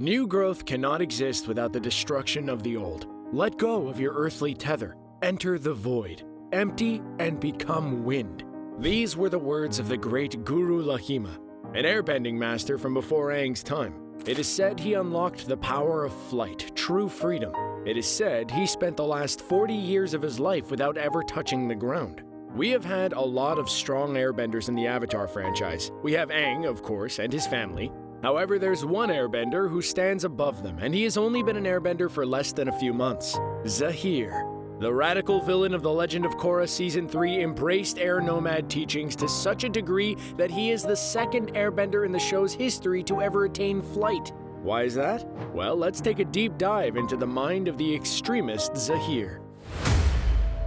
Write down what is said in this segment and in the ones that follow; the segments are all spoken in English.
New growth cannot exist without the destruction of the old. Let go of your earthly tether. Enter the void. Empty and become wind. These were the words of the great Guru Laghima, an airbending master from before Aang's time. It is said he unlocked the power of flight, true freedom. It is said he spent the last 40 years of his life without ever touching the ground. We have had a lot of strong airbenders in the Avatar franchise. We have Aang, of course, and his family. However, there's one airbender who stands above them, and he has only been an airbender for less than a few months. Zaheer. The radical villain of The Legend of Korra Season 3 embraced Air Nomad teachings to such a degree that he is the second airbender in the show's history to ever attain flight. Why is that? Well, let's take a deep dive into the mind of the extremist Zaheer.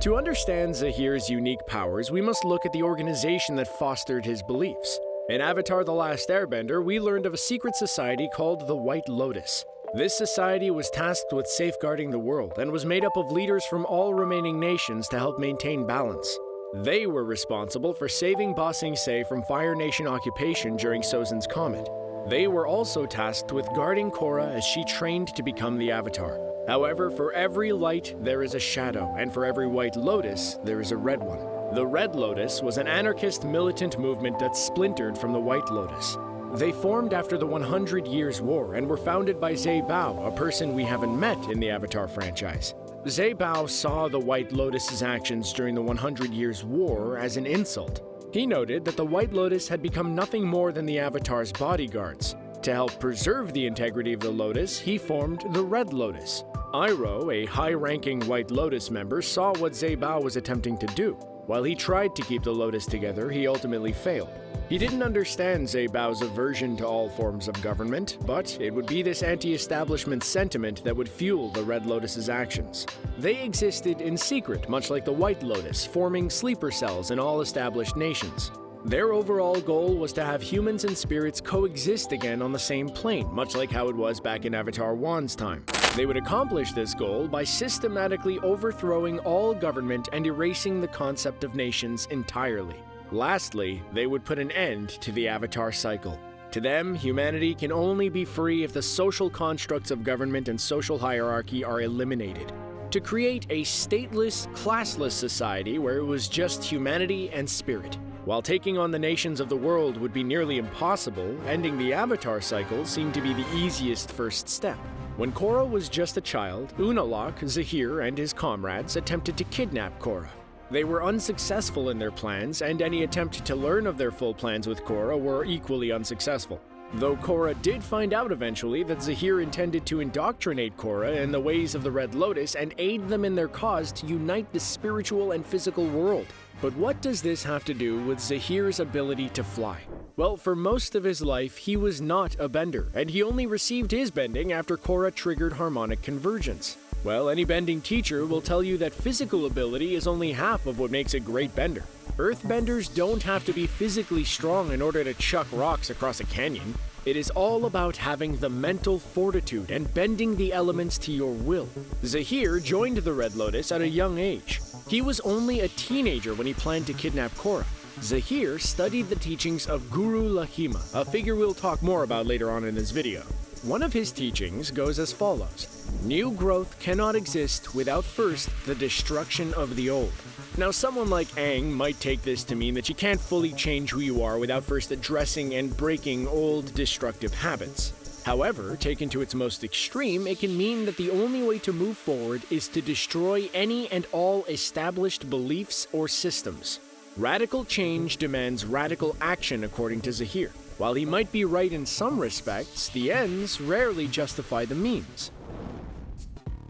To understand Zaheer's unique powers, we must look at the organization that fostered his beliefs. In Avatar: The Last Airbender, we learned of a secret society called the White Lotus. This society was tasked with safeguarding the world and was made up of leaders from all remaining nations to help maintain balance. They were responsible for saving Ba Sing Se from Fire Nation occupation during Sozin's Comet. They were also tasked with guarding Korra as she trained to become the Avatar. However, for every light, there is a shadow, and for every White Lotus, there is a red one. The Red Lotus was an anarchist militant movement that splintered from the White Lotus. They formed after the 100 Years' War and were founded by Zhe Bao, a person we haven't met in the Avatar franchise. Zhe Bao saw the White Lotus's actions during the 100 Years' War as an insult. He noted that the White Lotus had become nothing more than the Avatar's bodyguards. To help preserve the integrity of the Lotus, he formed the Red Lotus. Iroh, a high-ranking White Lotus member, saw what Zhe Bao was attempting to do. While he tried to keep the Lotus together, he ultimately failed. He didn't understand Zhe Bao's aversion to all forms of government, but it would be this anti-establishment sentiment that would fuel the Red Lotus's actions. They existed in secret, much like the White Lotus, forming sleeper cells in all established nations. Their overall goal was to have humans and spirits coexist again on the same plane, much like how it was back in Avatar 1's time. They would accomplish this goal by systematically overthrowing all government and erasing the concept of nations entirely. Lastly, they would put an end to the Avatar cycle. To them, humanity can only be free if the social constructs of government and social hierarchy are eliminated. To create a stateless, classless society where it was just humanity and spirit. While taking on the nations of the world would be nearly impossible, ending the Avatar cycle seemed to be the easiest first step. When Korra was just a child, Unalaq, Zaheer, and his comrades attempted to kidnap Korra. They were unsuccessful in their plans, and any attempt to learn of their full plans with Korra were equally unsuccessful. Though Korra did find out eventually that Zaheer intended to indoctrinate Korra in the ways of the Red Lotus and aid them in their cause to unite the spiritual and physical world. But what does this have to do with Zaheer's ability to fly? Well, for most of his life, he was not a bender, and he only received his bending after Korra triggered Harmonic Convergence. Well, any bending teacher will tell you that physical ability is only half of what makes a great bender. Earthbenders don't have to be physically strong in order to chuck rocks across a canyon. It is all about having the mental fortitude and bending the elements to your will. Zaheer joined the Red Lotus at a young age. He was only a teenager when he planned to kidnap Korra. Zaheer studied the teachings of Guru Laghima, a figure we'll talk more about later on in this video. One of his teachings goes as follows: new growth cannot exist without first the destruction of the old. Now, someone like Aang might take this to mean that you can't fully change who you are without first addressing and breaking old destructive habits. However, taken to its most extreme, it can mean that the only way to move forward is to destroy any and all established beliefs or systems. Radical change demands radical action, according to Zaheer. While he might be right in some respects, the ends rarely justify the means.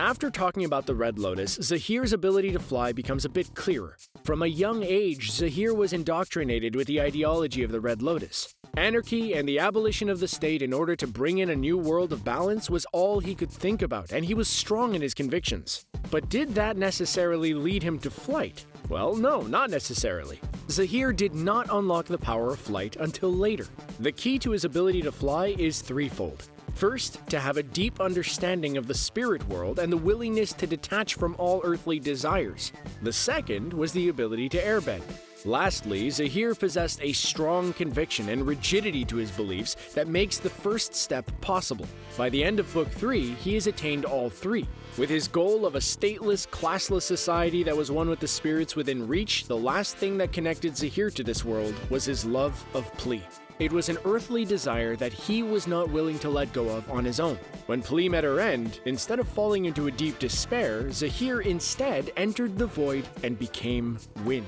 After talking about the Red Lotus, Zaheer's ability to fly becomes a bit clearer. From a young age, Zaheer was indoctrinated with the ideology of the Red Lotus. Anarchy and the abolition of the state in order to bring in a new world of balance was all he could think about, and he was strong in his convictions. But did that necessarily lead him to flight? Well, no, not necessarily. Zaheer did not unlock the power of flight until later. The key to his ability to fly is threefold. First, to have a deep understanding of the spirit world and the willingness to detach from all earthly desires. The second was the ability to airbend. Lastly, Zaheer possessed a strong conviction and rigidity to his beliefs that makes the first step possible. By the end of Book 3, he has attained all three. With his goal of a stateless, classless society that was one with the spirits within reach, the last thing that connected Zaheer to this world was his love of Pli. It was an earthly desire that he was not willing to let go of on his own. When Pli met her end, instead of falling into a deep despair, Zaheer instead entered the void and became wind.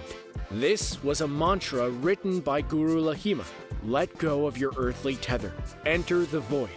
This was a mantra written by Guru Laghima. Let go of your earthly tether. Enter the void.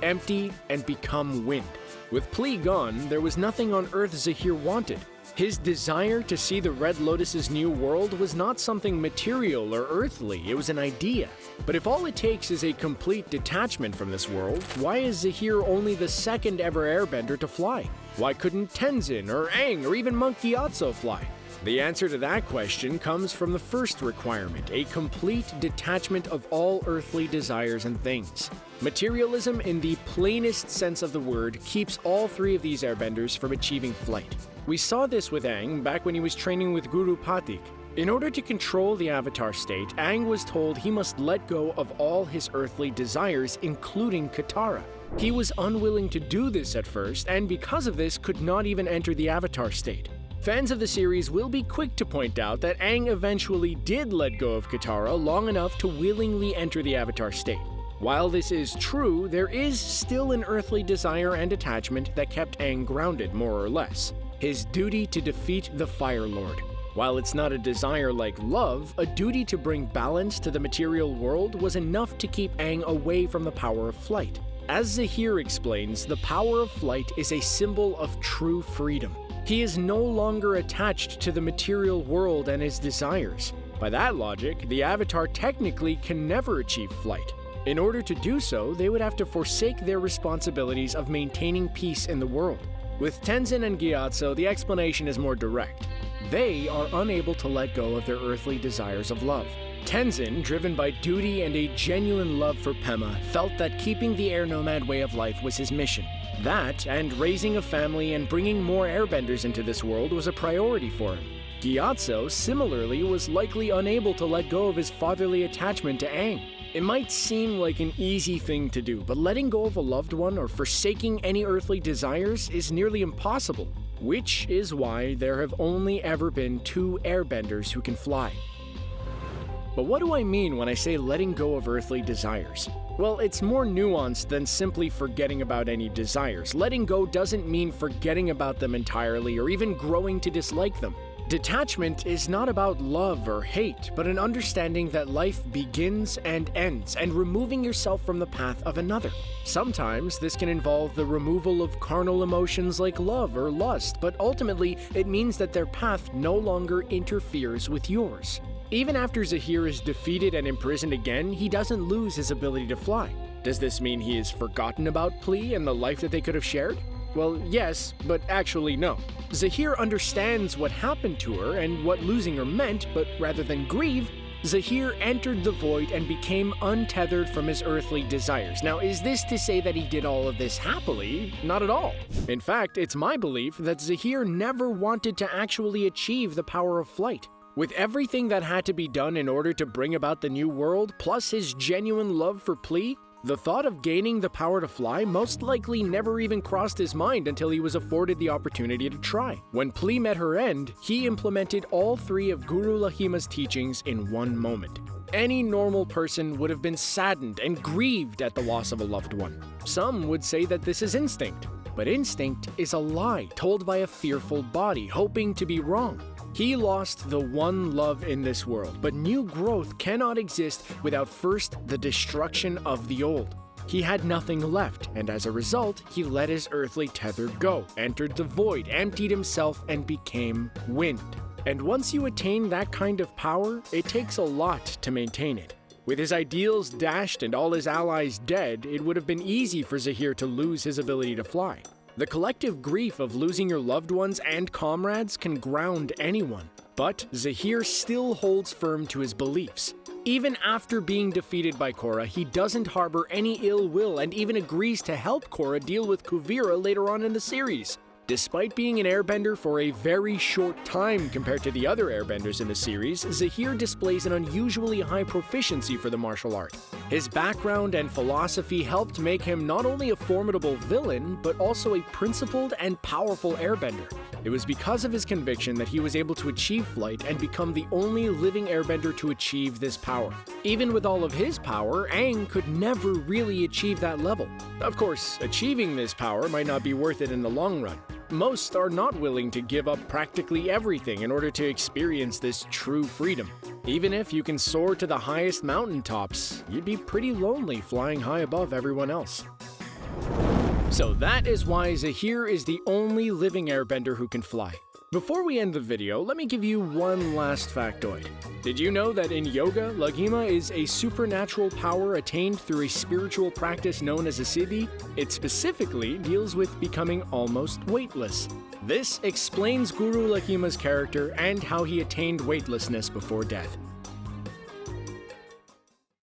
Empty and become wind. With Pli gone, there was nothing on Earth Zaheer wanted. His desire to see the Red Lotus's new world was not something material or earthly, it was an idea. But if all it takes is a complete detachment from this world, why is Zaheer only the second ever airbender to fly? Why couldn't Tenzin or Aang or even Monk Hyatso fly? The answer to that question comes from the first requirement, a complete detachment of all earthly desires and things. Materialism in the plainest sense of the word keeps all three of these airbenders from achieving flight. We saw this with Aang back when he was training with Guru Patik. In order to control the Avatar state, Aang was told he must let go of all his earthly desires, including Katara. He was unwilling to do this at first, and because of this could not even enter the Avatar state. Fans of the series will be quick to point out that Aang eventually did let go of Katara long enough to willingly enter the Avatar state. While this is true, there is still an earthly desire and attachment that kept Aang grounded, more or less. His duty to defeat the Fire Lord. While it's not a desire like love, a duty to bring balance to the material world was enough to keep Aang away from the power of flight. As Zaheer explains, the power of flight is a symbol of true freedom. He is no longer attached to the material world and his desires. By that logic, the Avatar technically can never achieve flight. In order to do so, they would have to forsake their responsibilities of maintaining peace in the world. With Tenzin and Gyatso, the explanation is more direct. They are unable to let go of their earthly desires of love. Tenzin, driven by duty and a genuine love for Pema, felt that keeping the Air Nomad way of life was his mission. That, and raising a family and bringing more airbenders into this world was a priority for him. Gyatso, similarly, was likely unable to let go of his fatherly attachment to Aang. It might seem like an easy thing to do, but letting go of a loved one or forsaking any earthly desires is nearly impossible, which is why there have only ever been two airbenders who can fly. But what do I mean when I say letting go of earthly desires? Well, it's more nuanced than simply forgetting about any desires. Letting go doesn't mean forgetting about them entirely or even growing to dislike them. Detachment is not about love or hate, but an understanding that life begins and ends, and removing yourself from the path of another. Sometimes this can involve the removal of carnal emotions like love or lust, but ultimately it means that their path no longer interferes with yours. Even after Zaheer is defeated and imprisoned again, he doesn't lose his ability to fly. Does this mean he has forgotten about Pli and the life that they could have shared? Well, yes, but actually no. Zaheer understands what happened to her and what losing her meant, but rather than grieve, Zaheer entered the void and became untethered from his earthly desires. Now, is this to say that he did all of this happily? Not at all. In fact, it's my belief that Zaheer never wanted to actually achieve the power of flight. With everything that had to be done in order to bring about the new world, plus his genuine love for Pli, the thought of gaining the power to fly most likely never even crossed his mind until he was afforded the opportunity to try. When Pli met her end, he implemented all three of Guru Laghima's teachings in one moment. Any normal person would have been saddened and grieved at the loss of a loved one. Some would say that this is instinct, but instinct is a lie told by a fearful body, hoping to be wrong. He lost the one love in this world, but new growth cannot exist without first the destruction of the old. He had nothing left, and as a result, he let his earthly tether go, entered the void, emptied himself, and became wind. And once you attain that kind of power, it takes a lot to maintain it. With his ideals dashed and all his allies dead, it would have been easy for Zaheer to lose his ability to fly. The collective grief of losing your loved ones and comrades can ground anyone, but Zaheer still holds firm to his beliefs. Even after being defeated by Korra, he doesn't harbor any ill will and even agrees to help Korra deal with Kuvira later on in the series. Despite being an airbender for a very short time compared to the other airbenders in the series, Zaheer displays an unusually high proficiency for the martial art. His background and philosophy helped make him not only a formidable villain, but also a principled and powerful airbender. It was because of his conviction that he was able to achieve flight and become the only living airbender to achieve this power. Even with all of his power, Aang could never really achieve that level. Of course, achieving this power might not be worth it in the long run. Most are not willing to give up practically everything in order to experience this true freedom. Even if you can soar to the highest mountaintops, you'd be pretty lonely flying high above everyone else. So that is why Zaheer is the only living airbender who can fly. Before we end the video, let me give you one last factoid. Did you know that in yoga, Laghima is a supernatural power attained through a spiritual practice known as a siddhi? It specifically deals with becoming almost weightless. This explains Guru Laghima's character and how he attained weightlessness before death.